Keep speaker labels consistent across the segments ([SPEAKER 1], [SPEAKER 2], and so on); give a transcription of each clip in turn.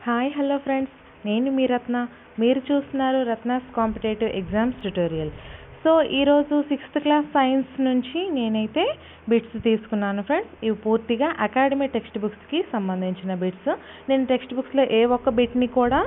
[SPEAKER 1] Hi hello friends, నేను మీ రత్న. మీరు చూస్తున్నారు Ratna's competitive exams tutorial. So ఈరోజు 6th క్లాస్ సైన్స్ నుంచి నేనైతే బిట్స్ తీసుకున్నాను ఫ్రెండ్స్. ఇవి పూర్తిగా అకాడమీ టెక్స్ట్ బుక్స్కి సంబంధించిన బిట్స్. నేను టెక్స్ట్ బుక్స్లో ఏ ఒక్క బిట్ని కూడా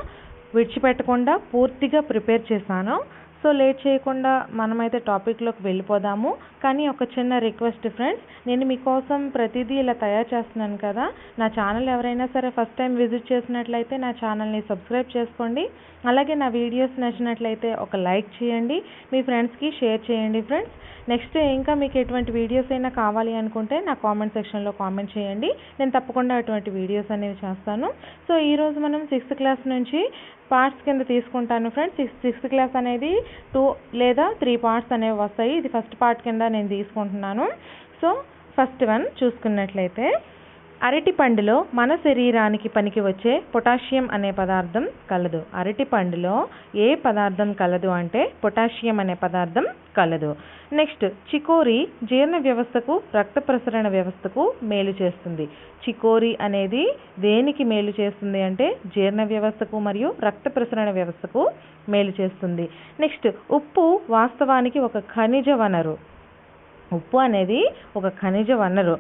[SPEAKER 1] విడిచిపెట్టకుండా పూర్తిగా ప్రిపేర్ చేశాను. సో లేట్ చేయకుండా మనమైతే టాపిక్లోకి వెళ్ళిపోదాము. కానీ ఒక చిన్న రిక్వెస్ట్ ఫ్రెండ్స్, నేను మీకోసం ప్రతిదీ ఇలా తయారు చేస్తున్నాను కదా. నా ఛానల్ ఎవరైనా సరే ఫస్ట్ టైం విజిట్ చేసినట్లయితే నా ఛానల్ని సబ్స్క్రైబ్ చేసుకోండి. అలాగే నా వీడియోస్ నచ్చినట్లయితే ఒక లైక్ చేయండి, మీ ఫ్రెండ్స్కి షేర్ చేయండి ఫ్రెండ్స్. నెక్స్ట్ ఇంకా మీకు ఎటువంటి వీడియోస్ అయినా కావాలి అనుకుంటే నా కామెంట్ సెక్షన్లో కామెంట్ చేయండి, నేను తప్పకుండా అటువంటి వీడియోస్ అనేవి చేస్తాను. సో ఈరోజు మనం 6th క్లాస్ నుంచి పార్ట్స్ కింద తీసుకుంటాను ఫ్రెండ్స్. 6th క్లాస్ అనేది 2 లేదా 3 పార్ట్స్ అనేవి వస్తాయి. ఇది ఫస్ట్ పార్ట్ కింద నేను తీసుకుంటున్నాను. సో ఫస్ట్ వన్ చూసుకున్నట్లయితే, అరటి పండులో మన శరీరానికి పనికి వచ్చే పొటాషియం అనే పదార్థం కలదు. అరటి పండులో ఏ పదార్థం కలదు అంటే పొటాషియం అనే పదార్థం కలదు. నెక్స్ట్, చికోరి జీర్ణ వ్యవస్థకు రక్త ప్రసరణ వ్యవస్థకు మేలు చేస్తుంది. చికోరి అనేది దేనికి మేలు చేస్తుంది అంటే జీర్ణ వ్యవస్థకు మరియు రక్త ప్రసరణ వ్యవస్థకు మేలు చేస్తుంది. నెక్స్ట్, ఉప్పు వాస్తవానికి ఒక ఖనిజ వనరు. ఉప్పు అనేది ఒక ఖనిజ వనరు.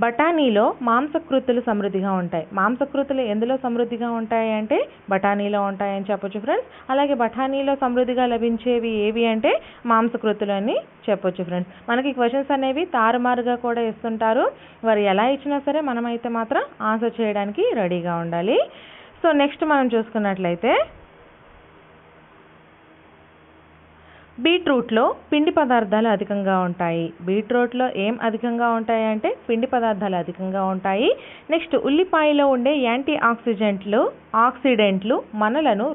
[SPEAKER 1] బఠానీలో మాంసకృతులు సమృద్ధిగా ఉంటాయి. మాంసకృతులు ఎందులో సమృద్ధిగా ఉంటాయి అంటే బఠానీలో ఉంటాయని చెప్పొచ్చు ఫ్రెండ్స్. అలాగే బఠానీలో సమృద్ధిగా లభించేవి ఏవి అంటే మాంసకృతులు అని చెప్పొచ్చు ఫ్రెండ్స్. మనకి క్వశ్చన్స్ అనేవి తారుమారుగా కూడా ఇస్తుంటారు. వారు ఎలా ఇచ్చినా సరే మనమైతే మాత్రం ఆన్సర్ చేయడానికి రెడీగా ఉండాలి. సో నెక్స్ట్ మనం చూసుకున్నట్లయితే, బీట్రూట్లో పిండి పదార్థాలు అధికంగా ఉంటాయి. బీట్రూట్లో ఏం అధికంగా ఉంటాయి అంటే పిండి పదార్థాలు అధికంగా ఉంటాయి. నెక్స్ట్, ఉల్లిపాయలో ఉండే యాంటీ ఆక్సిడెంట్లు మనలను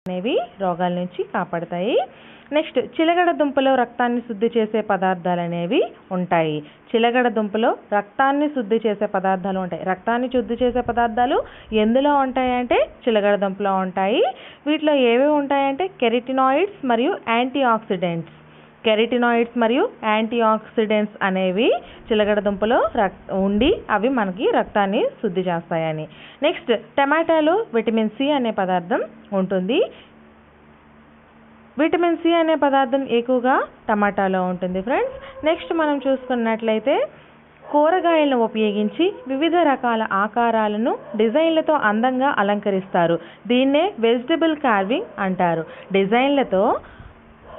[SPEAKER 1] అనేవి రోగాల నుంచి కాపాడతాయి. నెక్స్ట్, చిలగడ దుంపలో రక్తాన్ని శుద్ధి చేసే పదార్థాలు అనేవి ఉంటాయి. చిలగడ దుంపలో రక్తాన్ని శుద్ధి చేసే పదార్థాలు ఉంటాయి. రక్తాన్ని శుద్ధి చేసే పదార్థాలు ఎందులో ఉంటాయంటే చిలగడ దుంపలో ఉంటాయి. వీటిలో ఏవేవి ఉంటాయంటే కెరటినాయిడ్స్ మరియు యాంటీ ఆక్సిడెంట్స్. కెరటినాయిడ్స్ మరియు యాంటీ ఆక్సిడెంట్స్ అనేవి చిలగడ దుంపలో ఉండి అవి మనకి రక్తాన్ని శుద్ధి చేస్తాయని. నెక్స్ట్, టమాటాలో విటమిన్ సి అనే పదార్థం ఉంటుంది. విటమిన్ సి అనే పదార్థం ఎక్కువగా టమాటాలో ఉంటుంది ఫ్రెండ్స్. నెక్స్ట్ మనం చూసుకున్నట్లయితే, కూరగాయలను ఉపయోగించి వివిధ రకాల ఆకారాలను డిజైన్లతో అందంగా అలంకరిస్తారు. దీన్నే వెజిటబుల్ కార్వింగ్ అంటారు. డిజైన్లతో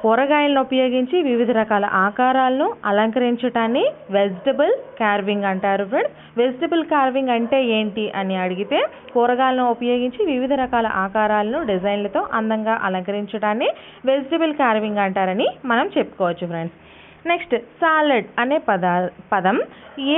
[SPEAKER 1] కూరగాయలను ఉపయోగించి వివిధ రకాల ఆకారాలను అలంకరించటాన్ని వెజిటబుల్ కార్వింగ్ అంటారు ఫ్రెండ్స్. వెజిటబుల్ కార్వింగ్ అంటే ఏంటి అని అడిగితే, కూరగాయలను ఉపయోగించి వివిధ రకాల ఆకారాలను డిజైన్లతో అందంగా అలంకరించడాన్ని వెజిటబుల్ కార్వింగ్ అంటారని మనం చెప్పుకోవచ్చు ఫ్రెండ్స్. నెక్స్ట్, సాలడ్ అనే పదం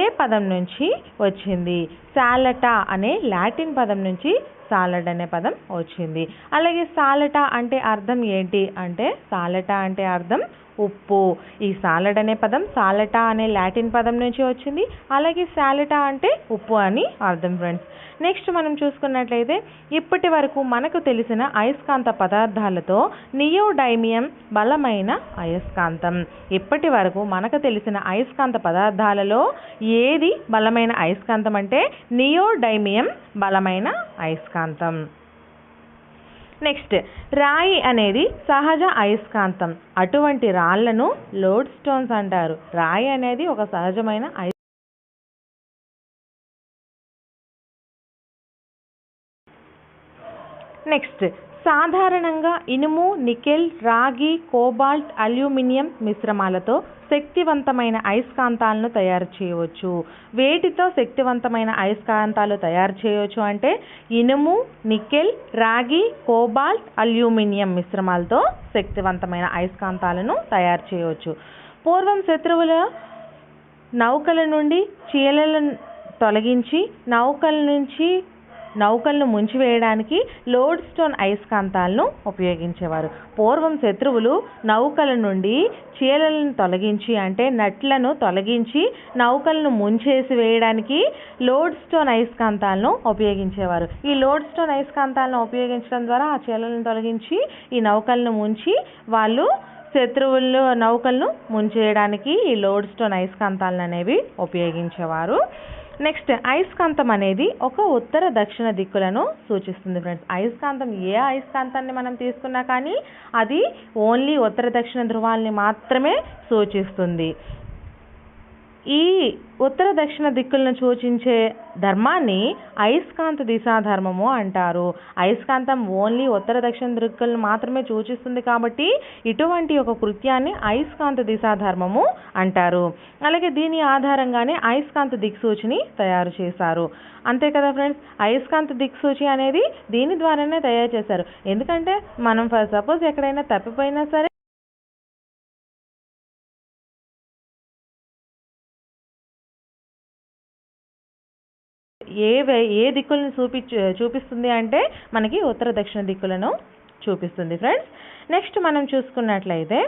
[SPEAKER 1] ఏ పదం నుంచి వచ్చింది? సాలటా అనే లాటిన్ పదం నుంచి సాలడ్ అనే పదం వచ్చింది. అలాగే సాలటా అంటే అర్థం ఏంటి అంటే, సాలటా అంటే అర్థం ఉప్పు. ఈ సాలడ్ అనే పదం సాలటా అనే లాటిన్ పదం నుంచి వచ్చింది. అలాగే సాలటా అంటే ఉప్పు అని అర్థం ఫ్రెండ్స్. నెక్స్ట్ మనం చూసుకున్నట్లయితే, ఇప్పటి వరకు మనకు తెలిసిన అయస్కాంత పదార్థాలతో నియోడైమియం బలమైన అయస్కాంతం. ఇప్పటి వరకు మనకు తెలిసిన అయస్కాంత పదార్థాలలో ఏది బలమైన అయస్కాంతం అంటే నియోడైమియం బలమైన అయస్కాంతం. నెక్స్ట్, రాయి అనేది సహజ అయస్కాంతం. అటువంటి రాళ్లను లోడ్ స్టోన్స్ అంటారు. రాయి అనేది ఒక సహజమైన నెక్స్ట్, సాధారణంగా ఇనుము, నికెల్, రాగి, కోబాల్ట్, అల్యూమినియం మిశ్రమాలతో శక్తివంతమైన అయస్కాంతాలను తయారు చేయవచ్చు. వేటితో శక్తివంతమైన అయస్కాంతాలు తయారు చేయవచ్చు అంటే ఇనుము, నికెల్, రాగి, కోబాల్ట్, అల్యూమినియం మిశ్రమాలతో శక్తివంతమైన అయస్కాంతాలను తయారు చేయవచ్చు. పూర్వం శత్రువుల నౌకల నుండి చీలలను తొలగించి నౌకలను ముంచివేయడానికి లోడ్ స్టోన్ అయస్కాంతాలను ఉపయోగించేవారు. పూర్వం శత్రువులు నౌకల నుండి చీలలను తొలగించి అంటే నట్లను తొలగించి నౌకలను ముంచేసి వేయడానికి లోడ్ స్టోన్ అయస్కాంతాలను ఉపయోగించేవారు. ఈ లోడ్ స్టోన్ అయస్కాంతాలను ఉపయోగించడం ద్వారా ఆ చీలలను తొలగించి ఈ నౌకలను ముంచి వాళ్ళు శత్రువులు నౌకలను ముంచేయడానికి ఈ లోడ్ స్టోన్ అయస్కాంతాలను అనేవి ఉపయోగించేవారు. నెక్స్ట్ అయస్కాంతం అనేది ఒక ఉత్తర దక్షిణ దిక్కులను సూచిస్తుంది ఫ్రెండ్స్. అయస్కాంతం ఏ అయస్కాంతాన్ని మనం తీసుకున్నా కానీ అది ఓన్లీ ఉత్తర దక్షిణ ధ్రువాలని మాత్రమే సూచిస్తుంది. ఈ ఉత్తర దక్షిణ దిక్కులను సూచించే ధర్మాన్ని అయస్కాంత దిశాధర్మము అంటారు. అయస్కాంతం ఓన్లీ ఉత్తర దక్షిణ దిక్కులను మాత్రమే సూచిస్తుంది కాబట్టి ఇటువంటి ఒక కృత్యాన్ని అయస్కాంత దిశాధర్మము అంటారు. అలాగే దీని ఆధారంగానే అయస్కాంత దిక్సూచిని తయారు చేశారు. అంతే కదా ఫ్రెండ్స్, అయస్కాంత దిక్సూచి అనేది దీని ద్వారానే తయారు చేశారు. ఎందుకంటే మనం సపోజ్ ఎక్కడైనా తప్పిపోయినా సరే ఏ దిక్కులను చూపిస్తుంది అంటే మనకి ఉత్తర దక్షిణ దిక్కులను చూపిస్తుంది ఫ్రెండ్స్. నెక్స్ట్ మనం చూసుకున్నట్లయితే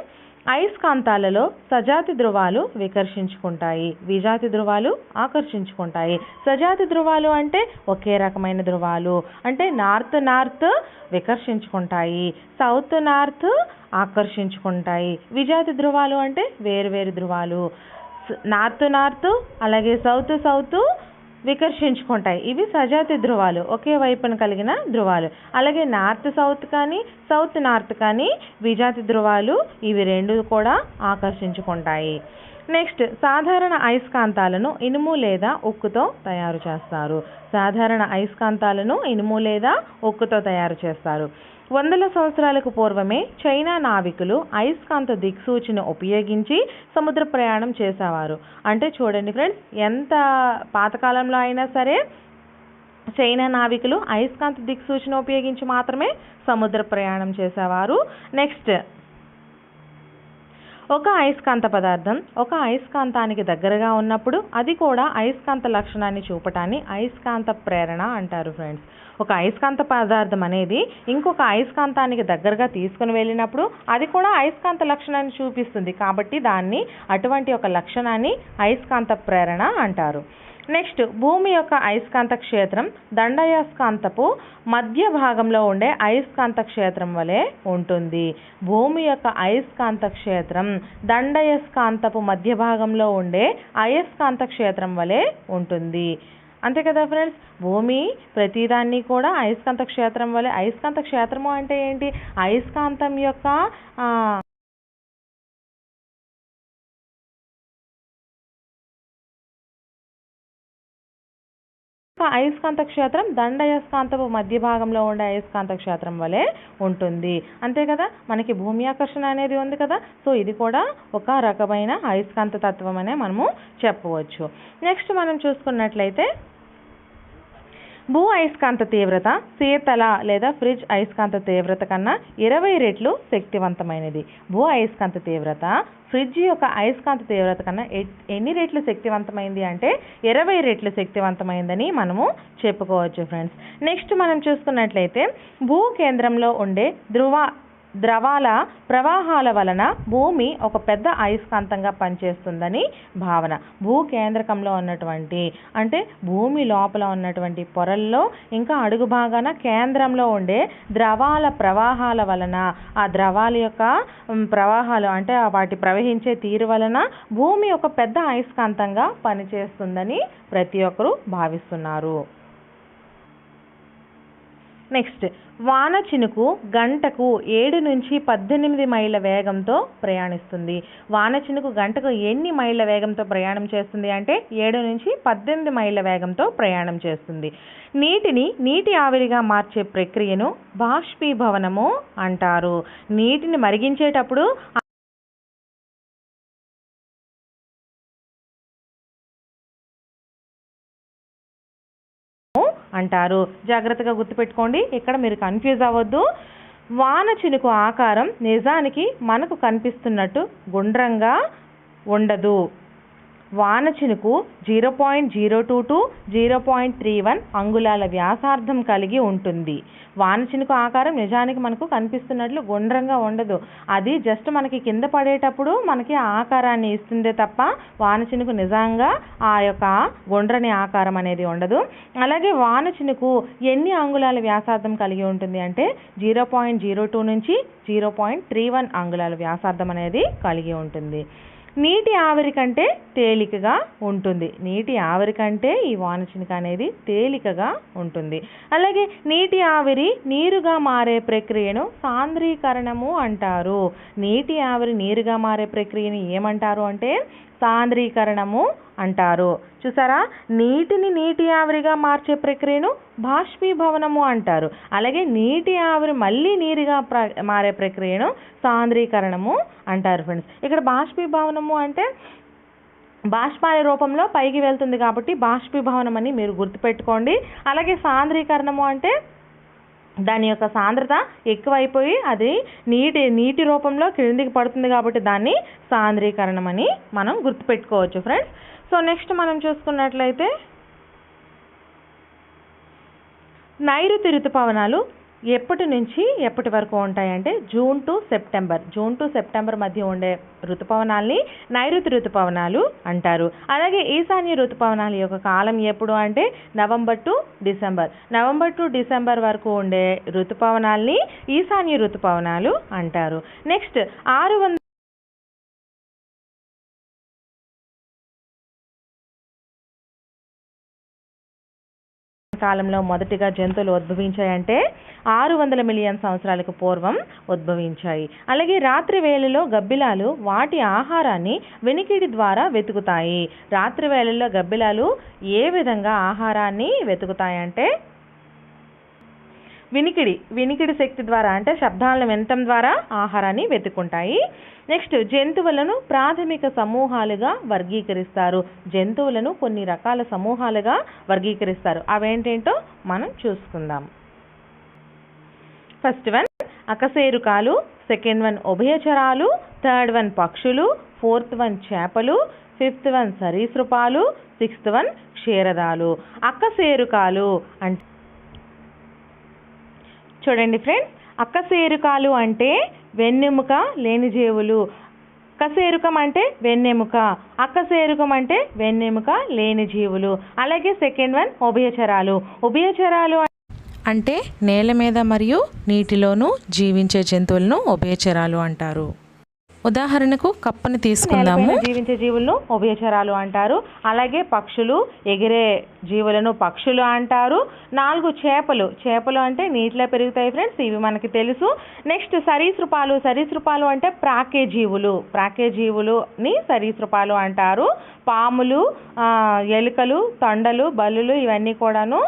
[SPEAKER 1] అయస్కాంతాలలో సజాతి ధ్రువాలు వికర్షించుకుంటాయి, విజాతి ధ్రువాలు ఆకర్షించుకుంటాయి. సజాతి ధ్రువాలు అంటే ఒకే రకమైన ధ్రువాలు, అంటే నార్త్ నార్త్ వికర్షించుకుంటాయి, సౌత్ నార్త్ ఆకర్షించుకుంటాయి. విజాతి ధ్రువాలు అంటే వేరు వేరు ధ్రువాలు, నార్త్ నార్త్ అలాగే సౌత్ సౌత్ వికర్షించుకుంటాయి. ఇవి సజాతి ధ్రువాలు, ఒకే వైపున కలిగిన ధ్రువాలు. అలాగే నార్త్ సౌత్ కానీ సౌత్ నార్త్ కానీ విజాతి ధ్రువాలు. ఇవి రెండు కూడా ఆకర్షించుకుంటాయి. నెక్స్ట్ సాధారణ అయస్కాంతాలను ఇనుము లేదా ఉక్కుతో తయారు చేస్తారు. సాధారణ అయస్కాంతాలను ఇనుము లేదా ఉక్కుతో తయారు చేస్తారు. వందల సంవత్సరాలకు పూర్వమే చైనా నావికులు అయస్కాంత దిక్సూచిని ఉపయోగించి సముద్ర ప్రయాణం చేసేవారు. అంటే చూడండి ఫ్రెండ్స్, ఎంత పాతకాలంలో అయినా సరే చైనా నావికులు అయస్కాంత దిక్సూచిని ఉపయోగించి మాత్రమే సముద్ర ప్రయాణం చేసేవారు. నెక్స్ట్ ఒక అయస్కాంత పదార్థం ఒక అయస్కాంతానికి దగ్గరగా ఉన్నప్పుడు అది కూడా అయస్కాంత లక్షణాన్ని చూపటాన్ని అయస్కాంత ప్రేరణ అంటారు ఫ్రెండ్స్. ఒక అయస్కాంత పదార్థం అనేది ఇంకొక అయస్కాంతానికి దగ్గరగా తీసుకుని వెళ్ళినప్పుడు అది కూడా అయస్కాంత లక్షణాన్ని చూపిస్తుంది కాబట్టి దాన్ని అటువంటి ఒక లక్షణాన్ని అయస్కాంత ప్రేరణ అంటారు. నెక్స్ట్ భూమి యొక్క అయస్కాంత క్షేత్రం దండాయస్కాంతపు మధ్య భాగంలో ఉండే అయస్కాంత క్షేత్రం వలె ఉంటుంది. భూమి యొక్క అయస్కాంత క్షేత్రం దండాయస్కాంతపు మధ్య భాగంలో ఉండే అయస్కాంత క్షేత్రం వలె ఉంటుంది. అంతే కదా ఫ్రెండ్స్, భూమి ప్రతిదాన్ని కూడా అయస్కాంత క్షేత్రం వలె. అయస్కాంత క్షేత్రము అంటే ఏంటి? అయస్కాంతం యొక్క అయస్కాంత క్షేత్రం దండాయస్కాంతపు మధ్య భాగంలో ఉండే అయస్కాంత క్షేత్రం వలె ఉంటుంది. అంతే కదా, మనకి భూమి ఆకర్షణ అనేది ఉంది కదా, సో ఇది కూడా ఒక రకమైన అయస్కాంత తత్వం అనే మనము చెప్పవచ్చు. నెక్స్ట్ మనం చూసుకున్నట్లయితే భూ అయస్కాంత తీవ్రత శీతల లేదా ఫ్రిడ్జ్ అయస్కాంత తీవ్రత కన్నా 20 రెట్లు శక్తివంతమైనది. భూ అయస్కాంత తీవ్రత ఫ్రిడ్జ్ యొక్క అయస్కాంత తీవ్రత కన్నా ఎన్ని రెట్లు శక్తివంతమైంది అంటే 20 రెట్లు శక్తివంతమైందని మనము చెప్పుకోవచ్చు ఫ్రెండ్స్. నెక్స్ట్ మనం చూసుకున్నట్లయితే భూ కేంద్రంలో ఉండే ద్రవాల ప్రవాహాల వలన భూమి ఒక పెద్ద అయస్కాంతంగా పనిచేస్తుందని భావన. భూ కేంద్రకంలో ఉన్నటువంటి అంటే భూమి లోపల ఉన్నటువంటి పొరల్లో ఇంకా అడుగు భాగాన కేంద్రంలో ఉండే ద్రవాల ప్రవాహాల వలన ఆ ద్రవాల యొక్క ప్రవాహాలు అంటే వాటి ప్రవహించే తీరు వలన భూమి ఒక పెద్ద అయస్కాంతంగా పనిచేస్తుందని ప్రతి ఒక్కరూ భావిస్తున్నారు. నెక్స్ట్ వాన చినుకు గంటకు 7 నుంచి 18 మైళ్ళ వేగంతో ప్రయాణిస్తుంది. వాన చినుకు గంటకు ఎన్ని మైళ్ళ వేగంతో ప్రయాణం చేస్తుంది అంటే 7 నుంచి 18 మైళ్ళ వేగంతో ప్రయాణం చేస్తుంది. నీటిని నీటి ఆవిరిగా మార్చే ప్రక్రియను బాష్పీభవనము అంటారు. నీటిని మరిగించేటప్పుడు అంటారు. జాగ్రత్తగా గుర్తుపెట్టుకోండి, ఇక్కడ మీరు కన్ఫ్యూజ్ అవ్వద్దు. వాన చినుకు ఆకారం నిజానికి మనకు కనిపిస్తున్నట్టు గుండ్రంగా ఉండదు. వానచినుకు 0.02 టు 0.31 అంగుళాల వ్యాసార్థం కలిగి ఉంటుంది. వానచినుకు ఆకారం నిజానికి మనకు కనిపిస్తున్నట్లు గుండ్రంగా ఉండదు. అది జస్ట్ మనకి కింద పడేటప్పుడు మనకి ఆకారాన్ని ఇస్తుందే తప్ప వానచినుకు నిజంగా ఆ యొక్క గుండ్రని ఆకారం అనేది ఉండదు. అలాగే వానచినుకు ఎన్ని అంగుళాల వ్యాసార్థం కలిగి ఉంటుంది అంటే 0.02 నుంచి 0.31 అంగుళాల వ్యాసార్థం అనేది కలిగి ఉంటుంది. నీటి ఆవిరి కంటే తేలికగా ఉంటుంది. నీటి ఆవిరి కంటే ఈ వానచినుక అనేది తేలికగా ఉంటుంది. అలాగే నీటి ఆవిరి నీరుగా మారే ప్రక్రియను సాంద్రీకరణము అంటారు. నీటి ఆవిరి నీరుగా మారే ప్రక్రియను ఏమంటారు అంటే సాంద్రీకరణము అంటారు. చూసారా, నీటిని నీటి ఆవిరిగా మార్చే ప్రక్రియను బాష్పీభవనము అంటారు. అలాగే నీటి ఆవిరి మళ్ళీ నీరుగా మారే ప్రక్రియను సాంద్రీకరణము అంటారు ఫ్రెండ్స్. ఇక్కడ బాష్పీభవనము అంటే బాష్పాల రూపంలో పైకి వెళ్తుంది కాబట్టి బాష్పీభవనం అని మీరు గుర్తుపెట్టుకోండి. అలాగే సాంద్రీకరణము అంటే దాని యొక్క సాంద్రత ఎక్కువైపోయి అది నీటి రూపంలో క్రిందికి పడుతుంది కాబట్టి దాన్ని సాంద్రీకరణం అని మనం గుర్తుపెట్టుకోవచ్చు ఫ్రెండ్స్. సో నెక్స్ట్ మనం చూసుకున్నట్లయితే నైరుతి ఋతుపవనాలు ఎప్పటి నుంచి ఎప్పటి వరకు ఉంటాయంటే జూన్ టు సెప్టెంబర్ మధ్య ఉండే ఋతుపవనాల్ని నైరుతి ఋతుపవనాలు అంటారు. అలాగే ఈశాన్య ఋతుపవనాల యొక్క కాలం ఎప్పుడు అంటే నవంబర్ టు డిసెంబర్ వరకు ఉండే ఋతుపవనాల్ని ఈశాన్య ఋతుపవనాలు అంటారు. నెక్స్ట్ 600 కాలంలో మొదటిగా జంతువులు ఉద్భవించాయంటే 600 మిలియన్ సంవత్సరాలకు పూర్వం ఉద్భవించాయి. అలాగే రాత్రి వేళలో గబ్బిలాలు వాటి ఆహారాన్ని వినికిడి ద్వారా వెతుకుతాయి. రాత్రి వేళల్లో గబ్బిలాలు ఏ విధంగా ఆహారాన్ని వెతుకుతాయంటే వినికిడి శక్తి ద్వారా, అంటే శబ్దాలను వినటం ద్వారా ఆహారాన్ని వెతుక్కుంటాయి. నెక్స్ట్ జంతువులను ప్రాథమిక సమూహాలుగా వర్గీకరిస్తారు. జంతువులను కొన్ని రకాల సమూహాలుగా వర్గీకరిస్తారు. అవేంటేంటో మనం చూసుకుందాం. ఫస్ట్ వన్ అకశేరుకాలు, సెకండ్ వన్ ఉభయచరాలు, థర్డ్ వన్ పక్షులు, ఫోర్త్ వన్ చేపలు, ఫిఫ్త్ వన్ సరీసృపాలు, సిక్స్త్ వన్ క్షీరదాలు. అకశేరుకాలు అంటే చూడండి ఫ్రెండ్స్, అకశేరుకాలు అంటే వెన్నెముక లేని జీవులు. కశేరుకం అంటే వెన్నెముక, అకశేరుకం అంటే వెన్నెముక లేని జీవులు. అలాగే సెకండ్ వన్ ఉభయచరాలు అంటే నేల మీద మరియు నీటిలోనూ జీవించే జంతువులను ఉభయచరాలు అంటారు. ఉదాహరణకు కప్పని తీసుకుందాము. జీవించే జీవులను ఉభయచరాలు అంటారు. అలాగే పక్షులు, ఎగిరే జీవులను పక్షులు అంటారు. 4 చేపలు అంటే నీటిలో పెరుగుతాయి ఫ్రెండ్స్, ఇవి మనకి తెలుసు. నెక్స్ట్ సరీసృపాలు అంటే ప్రాకే జీవులుని సరీసృపాలు అంటారు. పాములు, ఎలుకలు, తొండలు, బల్లులు ఇవన్నీ కూడాను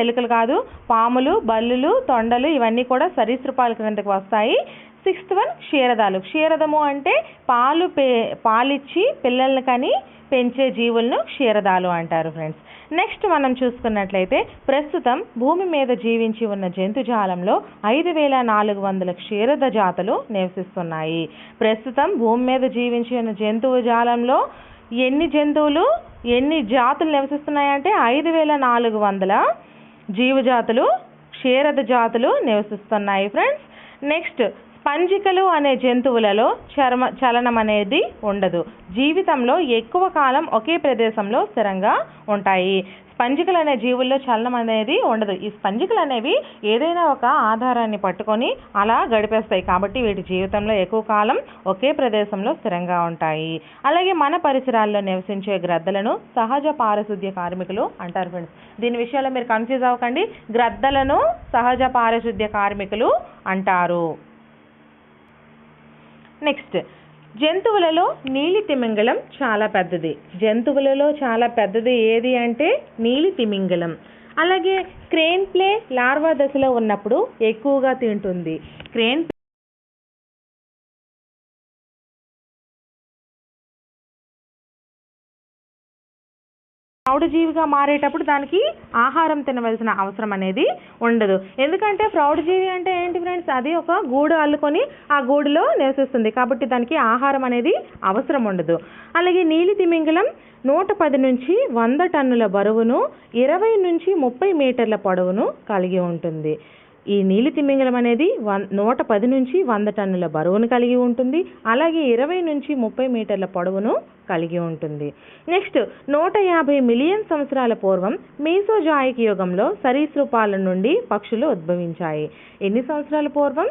[SPEAKER 1] ఎలుకలు కాదు, పాములు, బల్లులు, తొండలు ఇవన్నీ కూడా సరీసృపాల క్రిందకి వస్తాయి. సిక్స్త్ వన్ క్షీరదము అంటే పాలిచ్చి పిల్లల్ని కని పెంచే జీవులను క్షీరదాలు అంటారు ఫ్రెండ్స్. నెక్స్ట్ మనం చూసుకున్నట్లయితే ప్రస్తుతం భూమి మీద జీవించి ఉన్న జంతుజాలంలో 5400 క్షీరద జాతులు నివసిస్తున్నాయి. ప్రస్తుతం భూమి మీద జీవించి ఉన్న జంతువు జాలంలో ఎన్ని జాతులు నివసిస్తున్నాయంటే 5400 జీవజాతులు, క్షీరద జాతులు నివసిస్తున్నాయి ఫ్రెండ్స్. నెక్స్ట్ స్పంజికలు అనే జంతువులలో చలనం అనేది ఉండదు. జీవితంలో ఎక్కువ కాలం ఒకే ప్రదేశంలో స్థిరంగా ఉంటాయి. స్పంజికలు అనే జీవుల్లో చలనం అనేది ఉండదు. ఈ స్పంజికలు అనేవి ఏదైనా ఒక ఆధారాన్ని పట్టుకొని అలా గడిపేస్తాయి కాబట్టి వీటి జీవితంలో ఎక్కువ కాలం ఒకే ప్రదేశంలో స్థిరంగా ఉంటాయి. అలాగే మన పరిసరాల్లో నివసించే గ్రద్దలను సహజ పారిశుద్ధ్య కార్మికులు అంటారు ఫ్రెండ్స్. దీని విషయాల్లో మీరు కన్ఫ్యూజ్ అవ్వకండి, గ్రద్దలను సహజ పారిశుద్ధ్య కార్మికులు అంటారు. నెక్స్ట్ జంతువులలో నీలి తిమింగలం చాలా పెద్దది. జంతువులలో చాలా పెద్దది ఏది అంటే నీలి తిమింగలం. అలాగే క్రేన్ ప్లే లార్వా దశలో ఉన్నప్పుడు ఎక్కువగా తింటుంది. క్రేన్ ప్రౌఢజీవిగా మారేటప్పుడు దానికి ఆహారం తినవలసిన అవసరం అనేది ఉండదు. ఎందుకంటే ప్రౌఢజీవి అంటే ఏంటి ఫ్రెండ్స్, అది ఒక గూడు అల్లుకొని ఆ గూడులో నివసిస్తుంది కాబట్టి దానికి ఆహారం అనేది అవసరం ఉండదు. అలాగే నీలి తిమింగలం 110 నుంచి 100 టన్నుల బరువును, 20 నుంచి 30 మీటర్ల పొడవును కలిగి ఉంటుంది. ఈ నీలి తిమింగలం అనేది 110 నుంచి 100 టన్నుల బరువును కలిగి ఉంటుంది. అలాగే 20 నుంచి 30 మీటర్ల పొడవును కలిగి ఉంటుంది. నెక్స్ట్ 150 మిలియన్ సంవత్సరాల పూర్వం మీసోజాయిక్ యుగంలో సరీసృపాల నుండి పక్షులు ఉద్భవించాయి. ఎన్ని సంవత్సరాల పూర్వం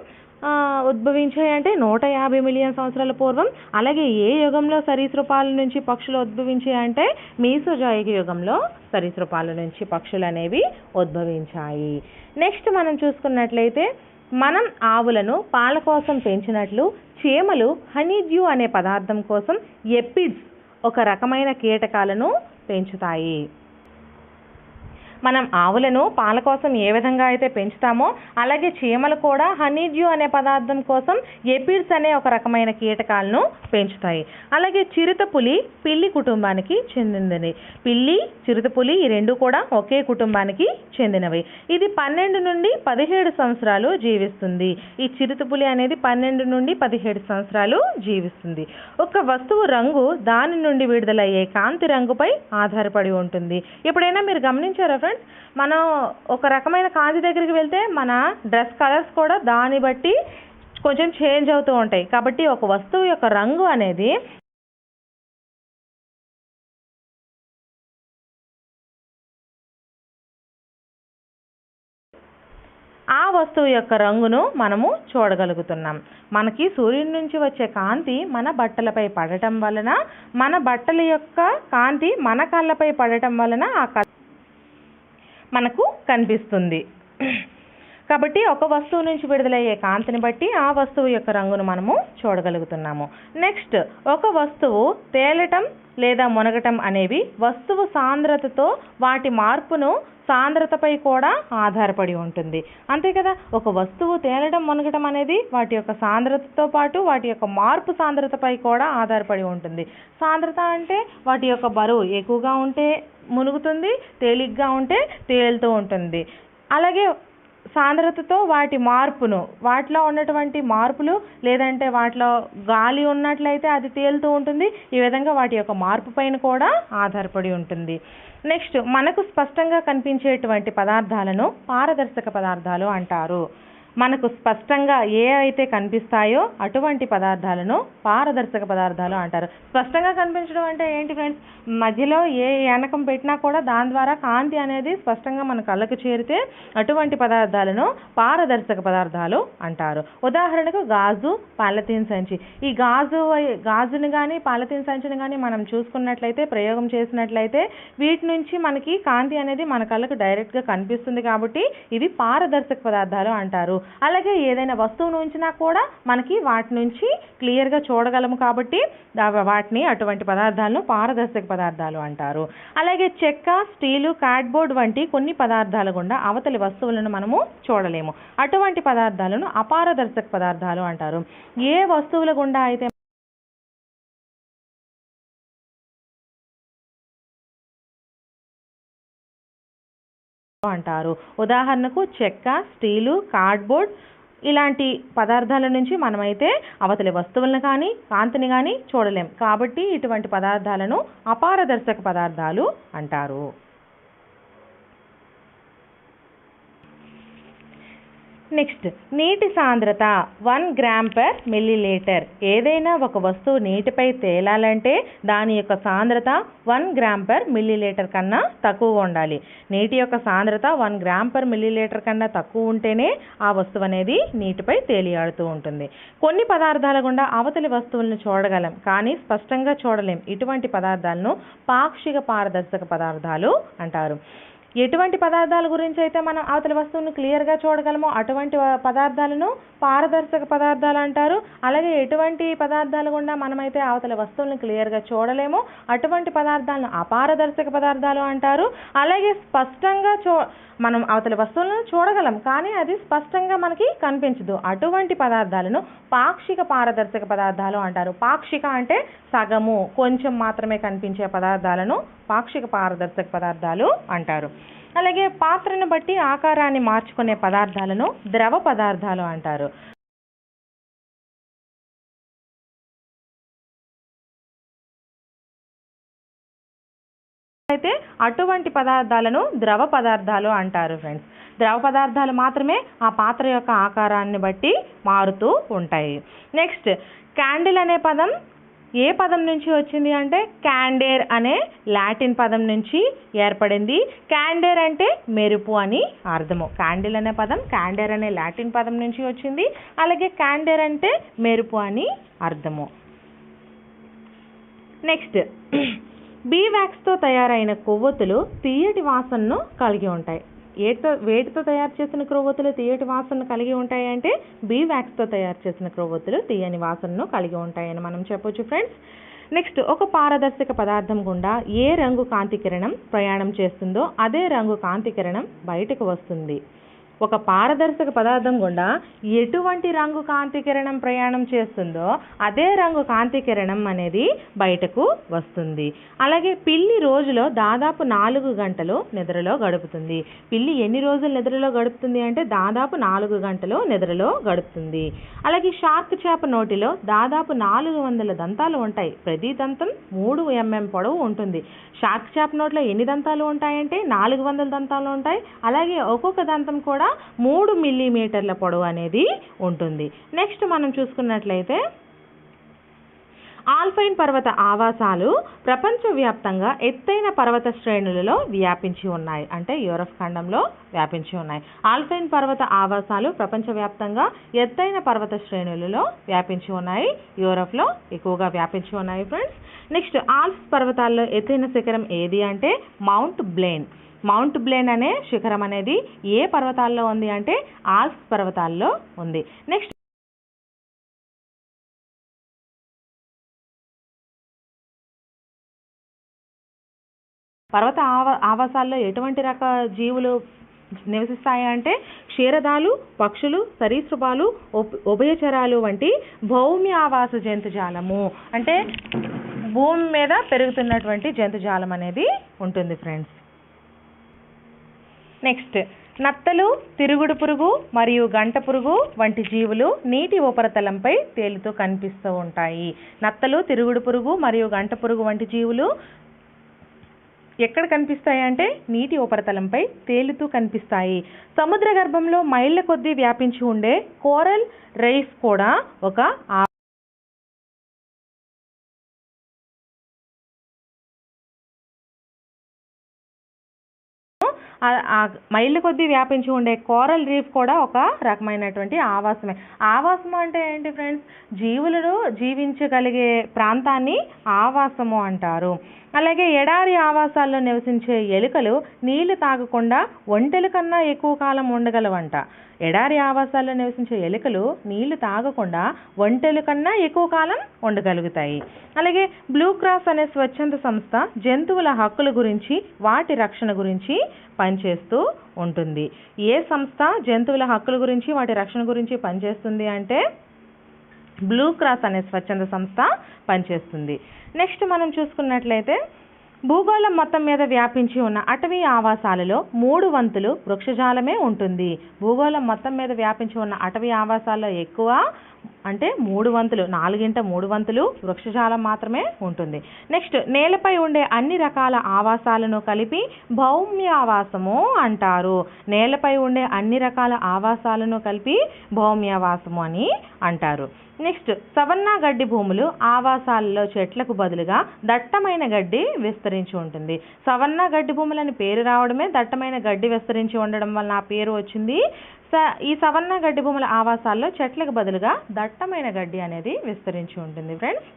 [SPEAKER 1] ఉద్భవించాయి అంటే 150 మిలియన్ సంవత్సరాల పూర్వం. అలాగే ఏ యుగంలో సరీసృపాల నుంచి పక్షులు ఉద్భవించాయి అంటే మీసోజాయిక్ యుగంలో సరీసృపాల నుంచి పక్షులు అనేవి ఉద్భవించాయి. నెక్స్ట్ మనం చూసుకున్నట్లయితే మనం ఆవులను పాల కోసం పెంచినట్లు చీమలు హనీడ్యూ అనే పదార్థం కోసం ఎపిడ్స్ ఒక రకమైన కీటకాలను పెంచుతాయి. మనం ఆవులను పాల కోసం ఏ విధంగా అయితే పెంచుతామో అలాగే చీమలు కూడా హనీడ్యూ అనే పదార్థం కోసం ఎపిడ్స్ అనే ఒక రకమైన కీటకాలను పెంచుతాయి. అలాగే చిరుతపులి పిల్లి కుటుంబానికి చెందినది. పిల్లి, చిరుతపులి ఈ రెండు కూడా ఒకే కుటుంబానికి చెందినవి. ఇది 12 నుండి 17 సంవత్సరాలు జీవిస్తుంది. ఈ చిరుతపులి అనేది 12 నుండి 17 సంవత్సరాలు జీవిస్తుంది. ఒక వస్తువు రంగు దాని నుండి విడుదలయ్యే కాంతి రంగుపై ఆధారపడి ఉంటుంది. ఎప్పుడైనా మీరు గమనించారా ఫ్రెండ్స్, మనం ఒక రకమైన కాంతి దగ్గరికి వెళ్తే మన డ్రెస్ కలర్స్ కూడా దాన్ని బట్టి కొంచెం చేంజ్ అవుతూ ఉంటాయి. కాబట్టి ఒక వస్తువు యొక్క రంగు అనేది ఆ వస్తువు యొక్క రంగును మనము చూడగలుగుతున్నాం. మనకి సూర్యుడి నుంచి వచ్చే కాంతి మన బట్టలపై పడటం వలన, మన బట్టల యొక్క కాంతి మన కళ్ళపై పడటం వలన ఆ మనకు కనిపిస్తుంది. కాబట్టి ఒక వస్తువు నుంచి విడుదలయ్యే కాంతిని బట్టి ఆ వస్తువు యొక్క రంగును మనము చూడగలుగుతున్నాము. నెక్స్ట్, ఒక వస్తువు తేలటం లేదా మునగటం అనేవి వస్తువు సాంద్రతతో వాటి మార్పును సాంద్రతపై కూడా ఆధారపడి ఉంటుంది. అంతే కదా, ఒక వస్తువు తేలడం మునగటం అనేది వాటి యొక్క సాంద్రతతో పాటు వాటి యొక్క మార్పు సాంద్రతపై కూడా ఆధారపడి ఉంటుంది. సాంద్రత అంటే వాటి యొక్క బరువు ఎక్కువగా ఉంటే మునుగుతుంది, తేలిగ్గా ఉంటే తేలుతూ ఉంటుంది. అలాగే సాంద్రతతో వాటి మార్పును, వాటిలో ఉన్నటువంటి మార్పులు లేదంటే వాటిలో గాలి ఉన్నట్లయితే అది తేలుతూ ఉంటుంది. ఈ విధంగా వాటి యొక్క మార్పు పైన కూడా ఆధారపడి ఉంటుంది. నెక్స్ట్, మనకు స్పష్టంగా కనిపించేటువంటి పదార్థాలను పారదర్శక పదార్థాలు అంటారు. మనకు స్పష్టంగా ఏ అయితే కనిపిస్తాయో అటువంటి పదార్థాలను పారదర్శక పదార్థాలు అంటారు. స్పష్టంగా కనిపించడం అంటే ఏంటి ఫ్రెండ్స్, మధ్యలో ఏ ఎనకం పెట్టినా కూడా దాని ద్వారా కాంతి అనేది స్పష్టంగా మన కళ్ళకు చేరితే అటువంటి పదార్థాలను పారదర్శక పదార్థాలు అంటారు. ఉదాహరణకు గాజు, పాలిథిన్ సంచి. ఈ గాజుని కానీ పాలిథిన్ సంచిని కానీ మనం చూసుకున్నట్లయితే, ప్రయోగం చేసినట్లయితే వీటి నుంచి మనకి కాంతి అనేది మన కళ్ళకు డైరెక్ట్గా కనిపిస్తుంది కాబట్టి ఇవి పారదర్శక పదార్థాలు అంటారు. అలాగే ఏదైనా వస్తువును ఉంచినా కూడా మనకి వాటి నుంచి క్లియర్గా చూడగలము కాబట్టి వాటిని, అటువంటి పదార్థాలను పారదర్శక పదార్థాలు అంటారు. అలాగే చెక్క, స్టీలు, కార్డ్బోర్డ్ వంటి కొన్ని పదార్థాల గుండా అవతలి వస్తువులను మనము చూడలేము. అటువంటి పదార్థాలను అపారదర్శక పదార్థాలు అంటారు. ఏ వస్తువుల గుండా అయితే అంటారు. ఉదాహరణకు చెక్క, స్టీలు, కార్డ్బోర్డ్ ఇలాంటి పదార్థాల నుంచి మనమైతే అవతలి వస్తువులను కానీ కాంతిని కానీ చూడలేం. కాబట్టి ఇటువంటి పదార్థాలను అపారదర్శక పదార్థాలు అంటారు. నెక్స్ట్, నీటి సాంద్రత 1 గ్రామ్ పర్ మిల్లీలీటర్. ఏదైనా ఒక వస్తువు నీటిపై తేలాలంటే దాని యొక్క సాంద్రత 1 గ్రామ్ పర్ మిల్లీలీటర్ కన్నా తక్కువగా ఉండాలి. నీటి యొక్క సాంద్రత 1 గ్రామ్ పర్ మిల్లీలీటర్ కన్నా తక్కువ ఉంటేనే ఆ వస్తువు అనేది నీటిపై తేలియాడుతూ ఉంటుంది. కొన్ని పదార్థాల గుండా అవతలి వస్తువులను చూడగలం కానీ స్పష్టంగా చూడలేం. ఇటువంటి పదార్థాలను పాక్షిక పారదర్శక పదార్థాలు అంటారు. ఎటువంటి పదార్థాల గురించి అయితే మనం అవతలి వస్తువును క్లియర్గా చూడగలమో అటువంటి పదార్థాలను పారదర్శక పదార్థాలు అంటారు. అలాగే ఎటువంటి పదార్థాలు గుండా మనమైతే అవతలి వస్తువులను క్లియర్గా చూడలేమో అటువంటి పదార్థాలను అపారదర్శక పదార్థాలు అంటారు. అలాగే స్పష్టంగా మనం అవతలి వస్తువులను చూడగలం కానీ అది స్పష్టంగా మనకి కనిపించదు, అటువంటి పదార్థాలను పాక్షిక పారదర్శక పదార్థాలు అంటారు. పాక్షిక అంటే సగము, కొంచెం మాత్రమే కనిపించే పదార్థాలను పాక్షిక పారదర్శక పదార్థాలు అంటారు. అలాగే పాత్రను బట్టి ఆకారాన్ని మార్చుకునే పదార్థాలను ద్రవ పదార్థాలు అంటారు. అయితే అటువంటి పదార్థాలను ద్రవ పదార్థాలు అంటారు ఫ్రెండ్స్. ద్రవ పదార్థాలు మాత్రమే ఆ పాత్ర యొక్క ఆకారాన్ని బట్టి మారుతూ ఉంటాయి. నెక్స్ట్, క్యాండిల్ అనే పదం ఏ పదం నుంచి వచ్చింది అంటే క్యాండేర్ అనే లాటిన్ పదం నుంచి ఏర్పడింది. క్యాండేర్ అంటే మెరుపు అని అర్థము. క్యాండిల్ అనే పదం క్యాండేర్ అనే లాటిన్ పదం నుంచి వచ్చింది. అలాగే క్యాండేర్ అంటే మెరుపు అని అర్థము. నెక్స్ట్, బీవాక్స్తో తయారైన కొవ్వొత్తులు తీయటి వాసనను కలిగి ఉంటాయి. వేటితో తయారు చేసిన క్రొవ్వొత్తులు తీయటి వాసనను కలిగి ఉంటాయి అంటే బీవాక్స్తో తయారు చేసిన క్రొవ్వొత్తులు తీయని వాసనను కలిగి ఉంటాయని మనం చెప్పొచ్చు ఫ్రెండ్స్. నెక్స్ట్, ఒక పారదర్శక పదార్థం గుండా ఏ రంగు కాంతి కిరణం ప్రయాణం చేస్తుందో అదే రంగు కాంతి కిరణం బయటకు వస్తుంది. ఒక పారదర్శక పదార్థం గుండా ఎటువంటి రంగు కాంతి కిరణం ప్రయాణం చేస్తుందో అదే రంగు కాంతి కిరణం అనేది బయటకు వస్తుంది. అలాగే పిల్లి రోజులో దాదాపు 4 గంటలు నిద్రలో గడుపుతుంది. పిల్లి ఎన్ని రోజులు నిద్రలో గడుపుతుంది అంటే దాదాపు 4 గంటలు నిద్రలో గడుపుతుంది. అలాగే షార్క్ చేప నోటిలో దాదాపు 400 దంతాలు ఉంటాయి. ప్రతి దంతం 3 mm పొడవు ఉంటుంది. షార్క్ చేప నోట్లో ఎన్ని దంతాలు ఉంటాయంటే 400 దంతాలు ఉంటాయి. అలాగే ఒక్కొక్క దంతం కూడా 3 మిల్లీమీటర్ల పొడవు అనేది ఉంటుంది. నెక్స్ట్ మనం చూసుకున్నట్లయితే ఆల్పైన్ పర్వత ఆవాసాలు ప్రపంచవ్యాప్తంగా ఎత్తైన పర్వత శ్రేణులలో వ్యాపించి ఉన్నాయి. అంటే యూరప్ ఖండంలో వ్యాపించి ఉన్నాయి. ఆల్పైన్ పర్వత ఆవాసాలు ప్రపంచవ్యాప్తంగా ఎత్తైన పర్వత శ్రేణులలో వ్యాపించి ఉన్నాయి. యూరప్లో ఎక్కువగా వ్యాపించి ఉన్నాయి ఫ్రెండ్స్. నెక్స్ట్, ఆల్ప్స్ పర్వతాల్లో ఎత్తైన శిఖరం ఏది అంటే మౌంట్ బ్లేన్. మౌంట్ బ్లేన్ అనే శిఖరం అనేది ఏ పర్వతాల్లో ఉంది అంటే ఆల్ప్స్ పర్వతాల్లో ఉంది. నెక్స్ట్, పర్వత ఆవాసాల్లో ఎటువంటి రక జీవులు నివసిస్తాయి అంటే క్షీరదాలు, పక్షులు, సరీసృపాలు, ఉభయచరాలు వంటి భౌమ్య ఆవాస జంతుజాలము అంటే భూమి మీద పెరుగుతున్నటువంటి జంతుజాలం అనేది ఉంటుంది ఫ్రెండ్స్. నెక్స్ట్, నత్తలు, తిరుగుడు పురుగు మరియు గంట పురుగు వంటి జీవులు నీటి ఉపరితలంపై తేలుతూ కనిపిస్తూ ఉంటాయి. నత్తలు, తిరుగుడు పురుగు మరియు గంట పురుగు వంటి జీవులు ఎక్కడ కనిపిస్తాయి అంటే నీటి ఉపరితలంపై తేలుతూ కనిపిస్తాయి. సముద్ర గర్భంలో మైళ్ళ కొద్దీ వ్యాపించి ఉండే కోరల్ రీఫ్ కూడా ఒక మైళ్ళ కొద్దీ వ్యాపించి ఉండే కోరల్ రీఫ్ కూడా ఒక రకమైనటువంటి ఆవాసమే. ఆవాసము అంటే ఏంటి ఫ్రెండ్స్? జీవులను జీవించగలిగే ప్రాంతాన్ని ఆవాసము అంటారు. అలాగే ఎడారి ఆవాసాల్లో నివసించే ఎలుకలు నీళ్లు తాగకుండా ఒంటెల కన్నా ఎక్కువ కాలం ఉండగలవంట. ఎడారి ఆవాసాల్లో నివసించే ఎలుకలు నీళ్లు తాగకుండా ఒంటెల కన్నా ఎక్కువ కాలం ఉండగలుగుతాయి. అలాగే బ్లూ క్రాస్ అనే స్వచ్ఛంద సంస్థ జంతువుల హక్కుల గురించి, వాటి రక్షణ గురించి పనిచేస్తూ ఉంటుంది. ఏ సంస్థ జంతువుల హక్కుల గురించి, వాటి రక్షణ గురించి పనిచేస్తుంది అంటే బ్లూ క్రాస్ అనే స్వచ్ఛంద సంస్థ పనిచేస్తుంది. నెక్స్ట్ మనం చూసుకున్నట్లయితే భూగోళం మొత్తం మీద వ్యాపించి ఉన్న అటవీ ఆవాసాలలో 3/4 వృక్షజాలమే ఉంటుంది. భూగోళం మొత్తం మీద వ్యాపించి ఉన్న అటవీ ఆవాసాల్లో ఎక్కువ అంటే 3/4, 4/3 వృక్షజాలం మాత్రమే ఉంటుంది. నెక్స్ట్, నేలపై ఉండే అన్ని రకాల ఆవాసాలను కలిపి భౌమ్యావాసము అంటారు. నేలపై ఉండే అన్ని రకాల ఆవాసాలను కలిపి భౌమ్యావాసము అని అంటారు. నెక్స్ట్, సవన్నా గడ్డి భూములు ఆవాసాలలో చెట్లకు బదులుగా దట్టమైన గడ్డి విస్తరించి ఉంటుంది. సవన్నా గడ్డి భూములని పేరు రావడమే దట్టమైన గడ్డి విస్తరించి ఉండడం వల్ల ఆ పేరు వచ్చింది. ఈ సవన్నా గడ్డి భూముల ఆవాసాల్లో చెట్లకు బదులుగా దట్టమైన గడ్డి అనేది విస్తరించి ఉంటుంది friends.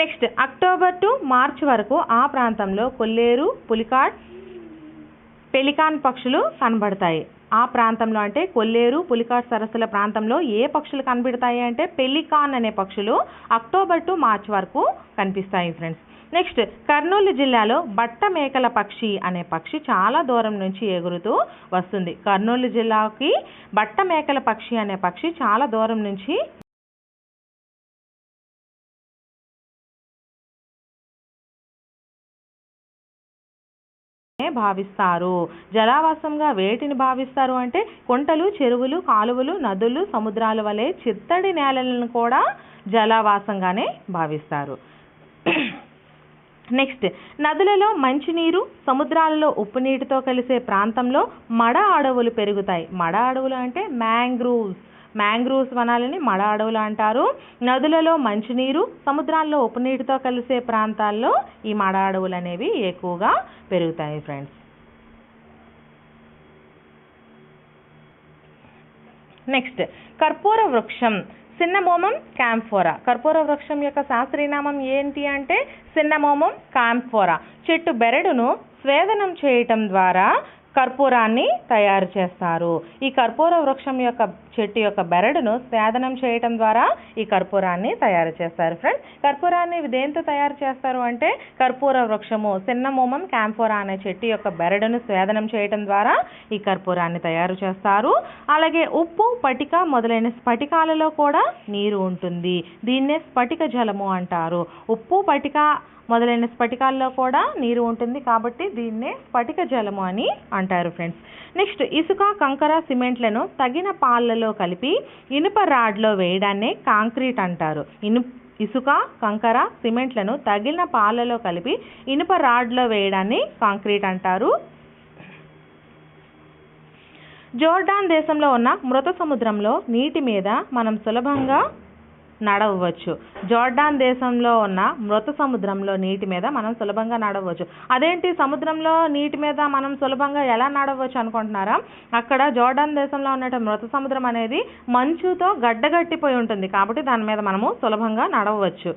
[SPEAKER 1] Next, October to March వరకు ఆ ప్రాంతంలో కొల్లేరు, పులికాట్, పెలికాన్ పక్షులు కనబడతాయి. ఆ ప్రాంతంలో అంటే కొల్లేరు, పులికాట్ సరస్సుల ప్రాంతంలో ఏ పక్షులు కనబడతాయి అంటే పెలికాన్ అనే పక్షులు అక్టోబర్ టు మార్చ్ వరకు కనిపిస్తాయి ఫ్రెండ్స్. నెక్స్ట్ కర్నూలు జిల్లాలో బట్ట మేకల పక్షి అనే పక్షి చాలా దూరం నుంచి ఎగురుతూ వస్తుంది. కర్నూలు జిల్లాకి బట్ట మేకల పక్షి అనే పక్షి చాలా దూరం నుంచి భావిస్తారు. జలావాసంగా వేటిని భావిస్తారు అంటే కుంటలు, చెరువులు, కాలువలు, నదులు, సముద్రాల వలె చిత్తడి నేలలను కూడా జలావాసంగానే భావిస్తారు. నెక్స్ట్ నదులలో మంచినీరు, సముద్రాలలో ఉప్పు నీటితో కలిసే ప్రాంతంలో మడ అడవులు పెరుగుతాయి. మడ అడవులు అంటే మ్యాంగ్రూవ్స్ వనాలని మడ అడవులు అంటారు. నదులలో మంచినీరు, సముద్రాల్లో ఉప్పు నీటితో కలిసే ప్రాంతాల్లో ఈ మడ అడవులు అనేవి ఎక్కువగా పెరుగుతాయి ఫ్రెండ్స్. నెక్స్ట్ కర్పూర వృక్షం, సిన్నమోమం క్యాంఫోరా. కర్పూర వృక్షం యొక్క శాస్త్రీయనామం ఏంటి అంటే సిన్నమోమం క్యాంఫోరా. చెట్టు బెరడును స్వేదనం చేయటం ద్వారా కర్పూరాన్ని తయారు చేస్తారు. ఈ కర్పూర వృక్షం యొక్క చెట్టు యొక్క బెరడును స్వేదనం చేయటం ద్వారా ఈ కర్పూరాన్ని తయారు చేస్తారు ఫ్రెండ్స్. కర్పూరాన్ని దేంతో తయారు చేస్తారు అంటే కర్పూర వృక్షము సిన్నమోమం క్యాంఫోరా అనే చెట్టు యొక్క బెరడును స్వేదనం చేయటం ద్వారా ఈ కర్పూరాన్ని తయారు చేస్తారు. అలాగే ఉప్పు, పటిక మొదలైన స్ఫటికాలలో కూడా నీరు ఉంటుంది. దీన్నే స్ఫటిక జలము అంటారు. ఉప్పు, పటిక మొదలైన స్ఫటికాల్లో కూడా నీరు ఉంటుంది కాబట్టి దీన్నే స్ఫటిక జలము అని అంటారు ఫ్రెండ్స్. నెక్స్ట్ ఇసుక, కంకర, సిమెంట్లను తగిన పాళ్ళలో కలిపి ఇనుప రాడ్లో వేయడాన్నే కాంక్రీట్ అంటారు. ఇసుక, కంకర, సిమెంట్లను తగిన పాళ్ళలో కలిపి ఇనుప రాడ్లో వేయడాన్ని కాంక్రీట్ అంటారు. జోర్డాన్ దేశంలో ఉన్న మృత సముద్రంలో నీటి మీద మనం సులభంగా నడవచ్చు. జోర్డాన్ దేశంలో ఉన్న మృత సముద్రంలో నీటి మీద మనం సులభంగా నడవచ్చు. అదేంటి సముద్రంలో నీటి మీద మనం సులభంగా ఎలా నడవచ్చు అనుకుంటున్నారా? అక్కడ జోర్డాన్ దేశంలో ఉన్న మృత సముద్రం అనేది మంచుతో గడ్డగట్టిపోయి ఉంటుంది కాబట్టి దాని మీద మనము సులభంగా నడవచ్చు.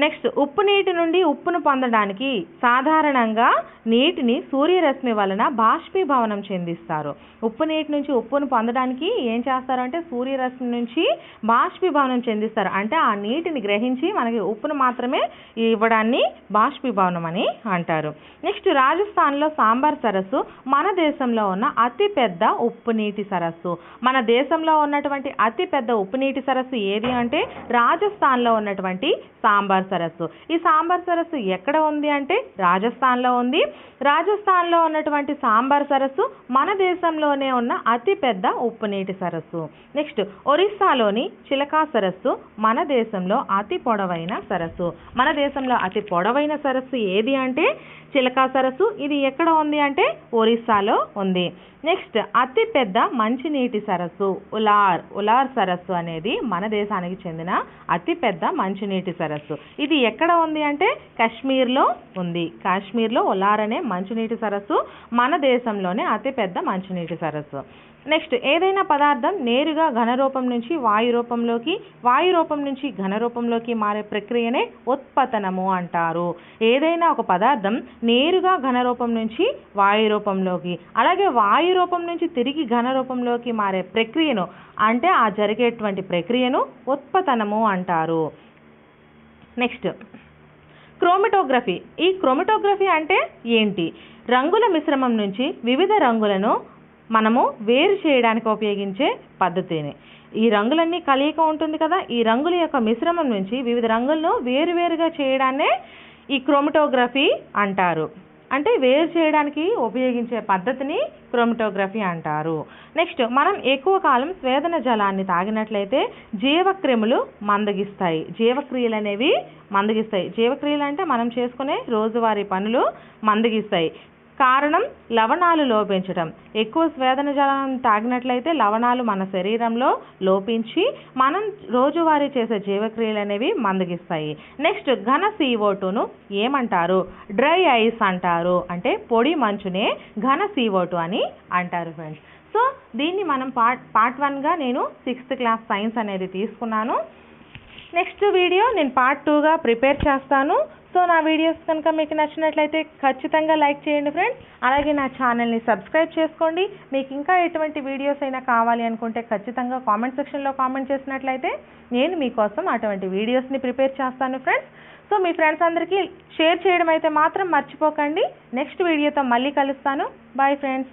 [SPEAKER 1] నెక్స్ట్ ఉప్పు నీటి నుండి ఉప్పును పొందడానికి సాధారణంగా నీటిని సూర్యరశ్మి వలన బాష్పీభవనం చెందిస్తారు. ఉప్పు నీటి నుంచి ఉప్పును పొందడానికి ఏం చేస్తారు అంటే సూర్యరశ్మి నుంచి బాష్పీభవనం చెందిస్తారు. అంటే ఆ నీటిని గ్రహించి మనకి ఉప్పును మాత్రమే ఇవ్వడాన్ని బాష్పీభవనం అని అంటారు. నెక్స్ట్ రాజస్థాన్లో సాంబార్ సరస్సు మన దేశంలో ఉన్న అతిపెద్ద ఉప్పు నీటి సరస్సు. మన దేశంలో ఉన్నటువంటి అతిపెద్ద ఉప్పు నీటి సరస్సు ఏది అంటే రాజస్థాన్లో ఉన్నటువంటి సాంబార్ సరస్సు. ఈ సాంబార్ సరస్సు ఎక్కడ ఉంది అంటే రాజస్థాన్లో ఉంది. రాజస్థాన్లో ఉన్నటువంటి సాంబార్ సరస్సు మన దేశంలోనే ఉన్న అతిపెద్ద ఉప్పు నీటి సరస్సు. నెక్స్ట్ ఒరిస్సాలోని చిలకా సరస్సు మన దేశంలో అతి పొడవైన సరస్సు. మన దేశంలో అతి పొడవైన సరస్సు ఏది అంటే చిలకా సరస్సు. ఇది ఎక్కడ ఉంది అంటే ఒరిస్సాలో ఉంది. నెక్స్ట్ అతిపెద్ద మంచినీటి సరస్సు ఉలార్ సరస్సు అనేది మన దేశానికి చెందిన అతిపెద్ద మంచినీటి సరస్సు. ఇది ఎక్కడ ఉంది అంటే కాశ్మీర్లో ఉంది. కాశ్మీర్లో ఉలార్ అనే మంచినీటి సరస్సు మన దేశంలోనే అతిపెద్ద మంచినీటి సరస్సు. నెక్స్ట్ ఏదైనా పదార్థం నేరుగా ఘనరూపం నుంచి వాయురూపంలోకి, వాయురూపం నుంచి ఘనరూపంలోకి మారే ప్రక్రియనే ఉత్పతనము అంటారు. ఏదైనా ఒక పదార్థం నేరుగా ఘనరూపం నుంచి వాయురూపంలోకి, అలాగే వాయురూపం నుంచి తిరిగి ఘనరూపంలోకి మారే ప్రక్రియను అంటే ఆ జరిగేటువంటి ప్రక్రియను ఉత్పతనము అంటారు. Next chromatography. ఈ క్రోమటోగ్రఫీ అంటే ఏంటి? రంగుల మిశ్రమం నుంచి వివిధ రంగులను మనము వేరు చేయడానికి ఉపయోగించే పద్ధతిని. ఈ రంగులన్నీ కలయిక ఉంటుంది కదా, ఈ రంగుల యొక్క మిశ్రమం నుంచి వివిధ రంగులను వేరువేరుగా చేయడాన్నే ఈ క్రోమటోగ్రఫీ అంటారు. అంటే వేరు చేయడానికి ఉపయోగించే పద్ధతిని క్రోమటోగ్రఫీ అంటారు. నెక్స్ట్ మనం ఎక్కువ కాలం స్వేదన జలాన్ని తాగినట్లయితే జీవక్రిములు మందగిస్తాయి. జీవక్రియలు అనేవి మందగిస్తాయి. జీవక్రియలు అంటే మనం చేసుకునే రోజువారీ పనులు మందగిస్తాయి. కారణం లవణాలు లోపించడం. ఎక్కువ స్వేదన జలాన్ని తాగినట్లయితే లవణాలు మన శరీరంలో లోపించి మనం రోజువారీ చేసే జీవక్రియలు అనేవి మందగిస్తాయి. నెక్స్ట్ ఘన CO2ను ఏమంటారు? డ్రై ఐస్ అంటారు. అంటే పొడి మంచునే ఘన CO2 అని అంటారు ఫ్రెండ్స్. సో దీన్ని మనం పార్ట్ 1గా నేను 6th క్లాస్ సైన్స్ అనేది తీసుకున్నాను. నెక్స్ట్ వీడియో నేను పార్ట్ 2గా ప్రిపేర్ చేస్తాను. సో నా వీడియోస్ కనుక మీకు నచ్చినట్లయితే ఖచ్చితంగా లైక్ చేయండి ఫ్రెండ్స్. అలాగే నా ఛానల్ని సబ్స్క్రైబ్ చేసుకోండి. మీకు ఇంకా ఎటువంటి వీడియోస్ అయినా కావాలి అనుకుంటే ఖచ్చితంగా కామెంట్ సెక్షన్లో కామెంట్ చేసినట్లయితే నేను మీకోసం అటువంటి వీడియోస్ని ప్రిపేర్ చేస్తాను ఫ్రెండ్స్. సో మీ ఫ్రెండ్స్ అందరికీ షేర్ చేయడం అయితే మాత్రం మర్చిపోకండి. నెక్స్ట్ వీడియోతో మళ్ళీ కలుస్తాను. Bye friends.